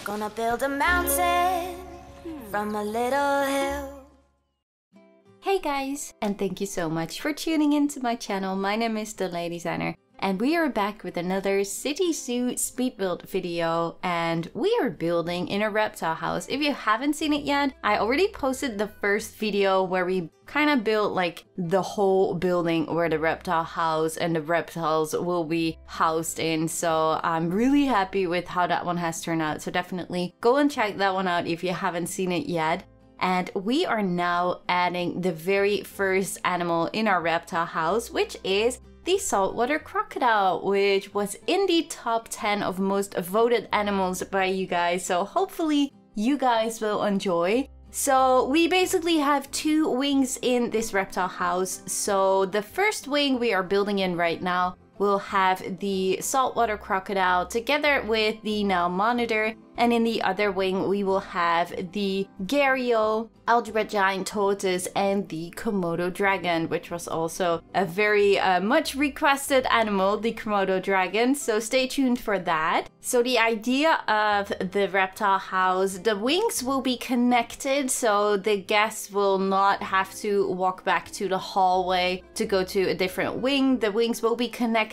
Gonna build a mountain from a little hill. Hey guys, and thank you so much for tuning into my channel. My name is DeLadysigner, and we are back with another City Zoo speed build video, and we are building in a reptile house. If you haven't seen it yet, I already posted the first video where we kind of built like the whole building where the reptile house and the reptiles will be housed in. So I'm really happy with how that one has turned out. So definitely go and check that one out if you haven't seen it yet. And we are now adding the very first animal in our reptile house, which is the saltwater crocodile, which was in the top 10 of most voted animals by you guys. So hopefully you guys will enjoy. So we basically have two wings in this reptile house. So the first wing we are building in right now will have the saltwater crocodile together with the Nile Monitor, and in the other wing we will have the gharial, algebra giant tortoise, and the Komodo dragon, which was also a very much requested animal, the Komodo dragon, so stay tuned for that. So the idea of the reptile house, the wings will be connected, so the guests will not have to walk back to the hallway to go to a different wing. The wings will be connected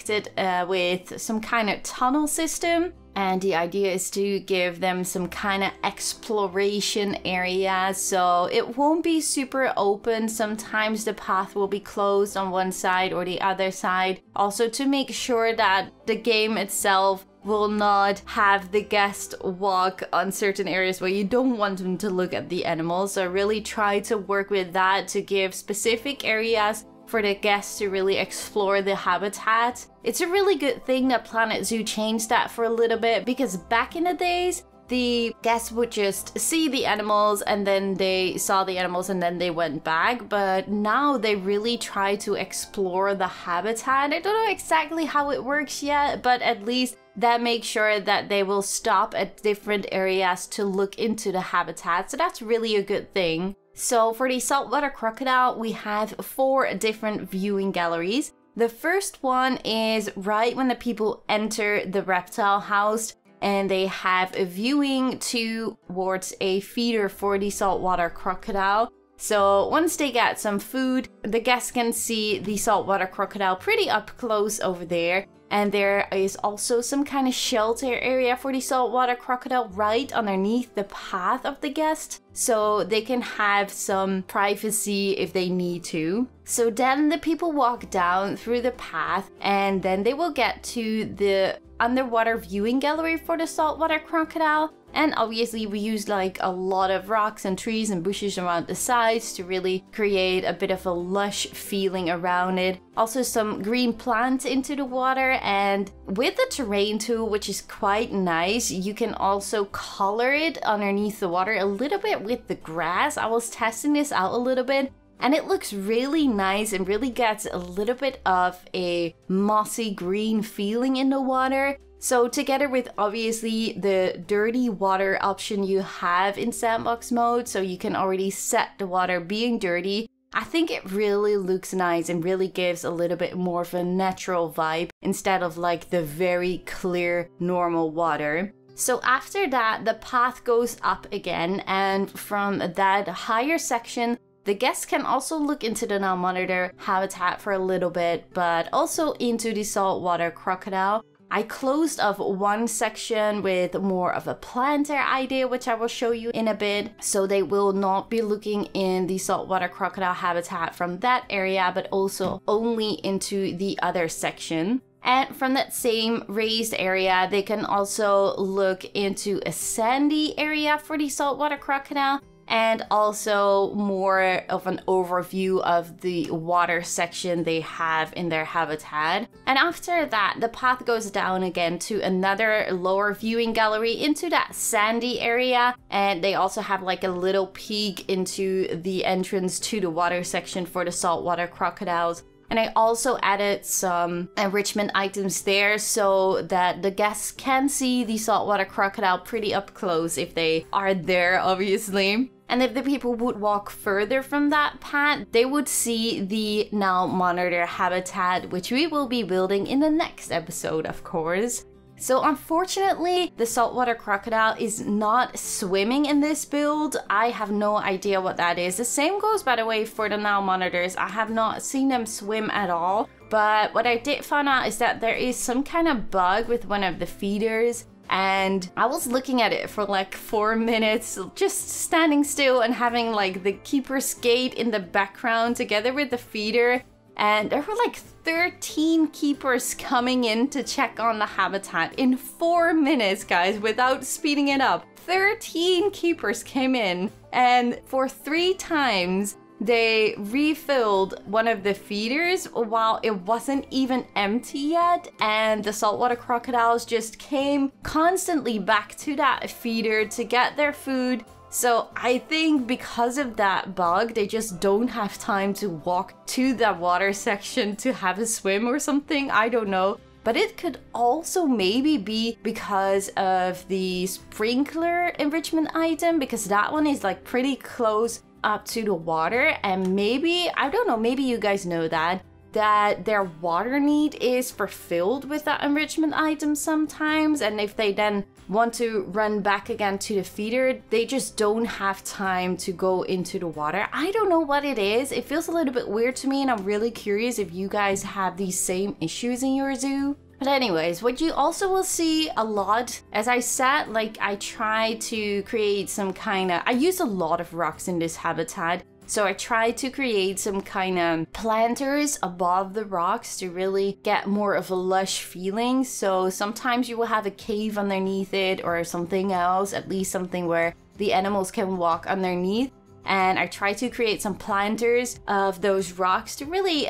with some kind of tunnel system. And the idea is to give them some kind of exploration area, so it won't be super open. Sometimes the path will be closed on one side or the other side. Also to make sure that the game itself will not have the guest walk on certain areas where you don't want them to look at the animals. So really try to work with that to give specific areas for the guests to really explore the habitat. It's a really good thing that Planet Zoo changed that for a little bit, because back in the days, the guests would just see the animals and then they saw the animals and then they went back. But now they really try to explore the habitat. I don't know exactly how it works yet, but at least that makes sure that they will stop at different areas to look into the habitat. So that's really a good thing. So for the saltwater crocodile, we have 4 different viewing galleries. The first one is right when the people enter the reptile house, and they have a viewing towards a feeder for the saltwater crocodile. So once they get some food, the guests can see the saltwater crocodile pretty up close over there. And there is also some kind of shelter area for the saltwater crocodile right underneath the path of the guest, so they can have some privacy if they need to. So then the people walk down through the path, and then they will get to the underwater viewing gallery for the saltwater crocodile. And obviously we use like a lot of rocks and trees and bushes around the sides to really create a bit of a lush feeling around it. Also some green plants into the water, and with the terrain tool, which is quite nice, you can also color it underneath the water a little bit with the grass. I was testing this out a little bit, and it looks really nice and really gets a little bit of a mossy green feeling in the water. So together with obviously the dirty water option you have in sandbox mode, so you can already set the water being dirty, I think it really looks nice and really gives a little bit more of a natural vibe instead of like the very clear normal water. So after that, the path goes up again, and from that higher section, the guests can also look into the Nile Monitor habitat for a little bit, but also into the saltwater crocodile. I closed off one section with more of a planter idea, which I will show you in a bit. So they will not be looking in the saltwater crocodile habitat from that area, but also only into the other section. And from that same raised area, they can also look into a sandy area for the saltwater crocodile, and also more of an overview of the water section they have in their habitat. And after that, the path goes down again to another lower viewing gallery into that sandy area, and they also have like a little peek into the entrance to the water section for the saltwater crocodiles. And I also added some enrichment items there so that the guests can see the saltwater crocodile pretty up close if they are there, obviously. And if the people would walk further from that path, they would see the Nile Monitor habitat, which we will be building in the next episode, of course. So unfortunately, the saltwater crocodile is not swimming in this build. I have no idea what that is. The same goes, by the way, for the Nile monitors. I have not seen them swim at all. But what I did find out is that there is some kind of bug with one of the feeders. And I was looking at it for like 4 minutes, just standing still and having like the keeper's gate in the background together with the feeder. And there were like 13 keepers coming in to check on the habitat in 4 minutes, guys, without speeding it up. 13 keepers came in, and for 3 times they refilled one of the feeders while it wasn't even empty yet, and the saltwater crocodiles just came constantly back to that feeder to get their food. So I think because of that bug, they just don't have time to walk to the water section to have a swim or something. I don't know. But it could also maybe be because of the sprinkler enrichment item, because that one is like pretty close up to the water. And maybe, I don't know, maybe you guys know that their water need is fulfilled with that enrichment item sometimes, and if they then want to run back again to the feeder, they just don't have time to go into the water. I don't know what it is. It feels a little bit weird to me, and I'm really curious if you guys have these same issues in your zoo. But anyways, what you also will see a lot, as I said, like I try to create some kind of, I use a lot of rocks in this habitat. So I tried to create some kind of planters above the rocks to really get more of a lush feeling. So sometimes you will have a cave underneath it or something else, at least something where the animals can walk underneath. And I tried to create some planters of those rocks to really,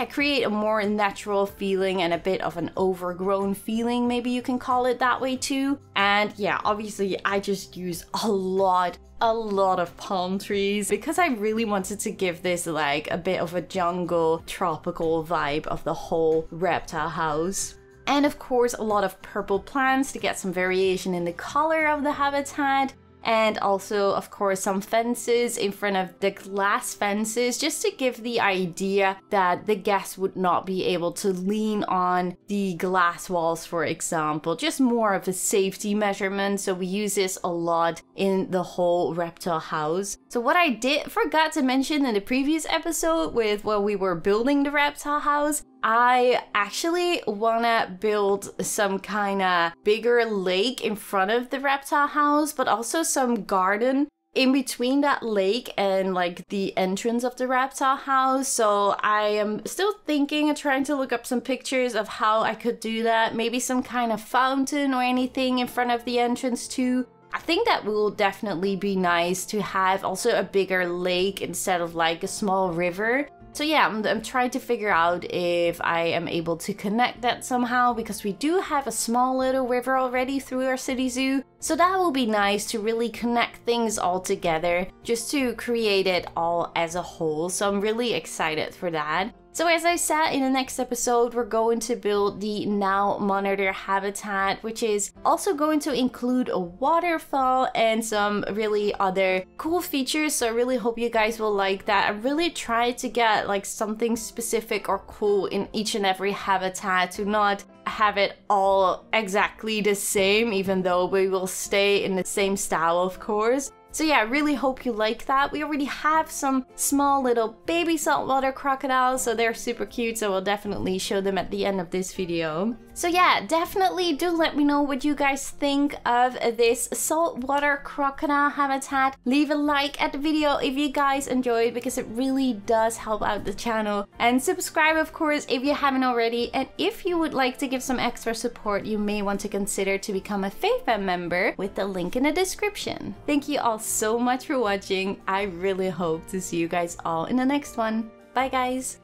create a more natural feeling and a bit of an overgrown feeling, maybe you can call it that way too. And yeah, obviously I just use a lot of palm trees because I really wanted to give this like a bit of a jungle tropical vibe of the whole reptile house. And of course a lot of purple plants to get some variation in the color of the habitat. And also, of course, some fences in front of the glass fences, just to give the idea that the guests would not be able to lean on the glass walls, for example. Just more of a safety measurement. So we use this a lot in the whole reptile house. So what I did forgot to mention in the previous episode with when we were building the reptile house, I actually wanna build some kind of bigger lake in front of the reptile house, but also some garden in between that lake and like the entrance of the reptile house. So I am still thinking and trying to look up some pictures of how I could do that. Maybe some kind of fountain or anything in front of the entrance too. I think that will definitely be nice to have also a bigger lake instead of like a small river. So yeah, I'm trying to figure out if I am able to connect that somehow, because we do have a small little river already through our city zoo. So that will be nice to really connect things all together, just to create it all as a whole. So I'm really excited for that. So as I said, in the next episode, we're going to build the Nile Monitor habitat, which is also going to include a waterfall and some really other cool features. So I really hope you guys will like that. I really tried to get like something specific or cool in each and every habitat to not have it all exactly the same, even though we will stay in the same style, of course. So yeah, I really hope you like that. We already have some small little baby saltwater crocodiles, so they're super cute, so we'll definitely show them at the end of this video. So yeah, definitely do let me know what you guys think of this saltwater crocodile habitat. Leave a like at the video if you guys enjoyed, because it really does help out the channel. And subscribe, of course, if you haven't already. And if you would like to give some extra support, you may want to consider to become a Fay Fam member with the link in the description. Thank you all so much for watching. I really hope to see you guys all in the next one. Bye guys!